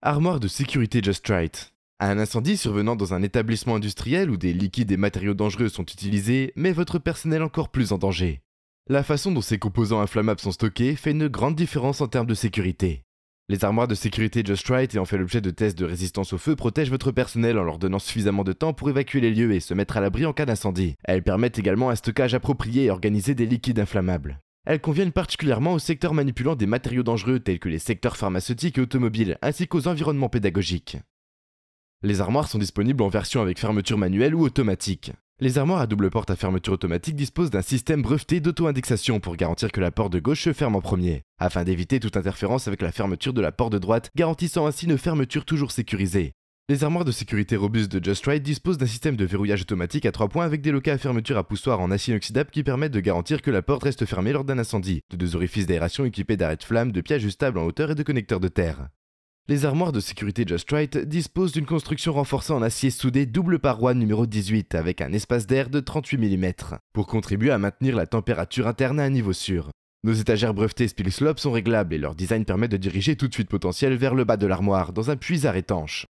Armoire de sécurité Just Right. Un incendie survenant dans un établissement industriel où des liquides et matériaux dangereux sont utilisés met votre personnel encore plus en danger. La façon dont ces composants inflammables sont stockés fait une grande différence en termes de sécurité. Les armoires de sécurité Just Right ayant fait l'objet de tests de résistance au feu protègent votre personnel en leur donnant suffisamment de temps pour évacuer les lieux et se mettre à l'abri en cas d'incendie. Elles permettent également un stockage approprié et organisé des liquides inflammables. Elles conviennent particulièrement aux secteurs manipulant des matériaux dangereux tels que les secteurs pharmaceutiques et automobiles, ainsi qu'aux environnements pédagogiques. Les armoires sont disponibles en version avec fermeture manuelle ou automatique. Les armoires à double porte à fermeture automatique disposent d'un système breveté d'auto-indexation pour garantir que la porte de gauche se ferme en premier, afin d'éviter toute interférence avec la fermeture de la porte de droite, garantissant ainsi une fermeture toujours sécurisée. Les armoires de sécurité robustes de Just Right disposent d'un système de verrouillage automatique à 3 points avec des locats à fermeture à poussoir en acier inoxydable qui permettent de garantir que la porte reste fermée lors d'un incendie, de 2 orifices d'aération équipés d'arrêts de flamme, de pieds ajustables en hauteur et de connecteurs de terre. Les armoires de sécurité Just Right disposent d'une construction renforcée en acier soudé double paroi numéro 18 avec un espace d'air de 38 mm pour contribuer à maintenir la température interne à un niveau sûr. Nos étagères brevetées Spill Slope sont réglables et leur design permet de diriger toute fuite potentielle vers le bas de l'armoire dans un puisard étanche.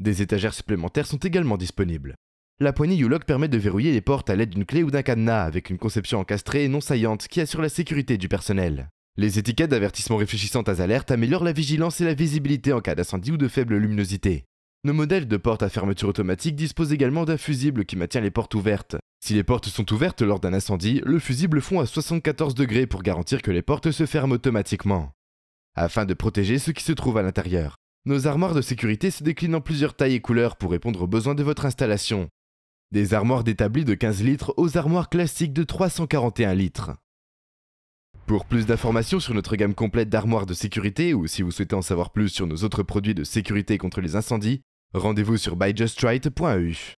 Des étagères supplémentaires sont également disponibles. La poignée U-Lock permet de verrouiller les portes à l'aide d'une clé ou d'un cadenas avec une conception encastrée et non saillante qui assure la sécurité du personnel. Les étiquettes d'avertissement réfléchissantes à alerte améliorent la vigilance et la visibilité en cas d'incendie ou de faible luminosité. Nos modèles de portes à fermeture automatique disposent également d'un fusible qui maintient les portes ouvertes. Si les portes sont ouvertes lors d'un incendie, le fusible fond à 74 degrés pour garantir que les portes se ferment automatiquement, afin de protéger ce qui se trouve à l'intérieur. Nos armoires de sécurité se déclinent en plusieurs tailles et couleurs pour répondre aux besoins de votre installation. Des armoires d'établi de 15 litres aux armoires classiques de 341 litres. Pour plus d'informations sur notre gamme complète d'armoires de sécurité ou si vous souhaitez en savoir plus sur nos autres produits de sécurité contre les incendies, rendez-vous sur buyjustright.eu.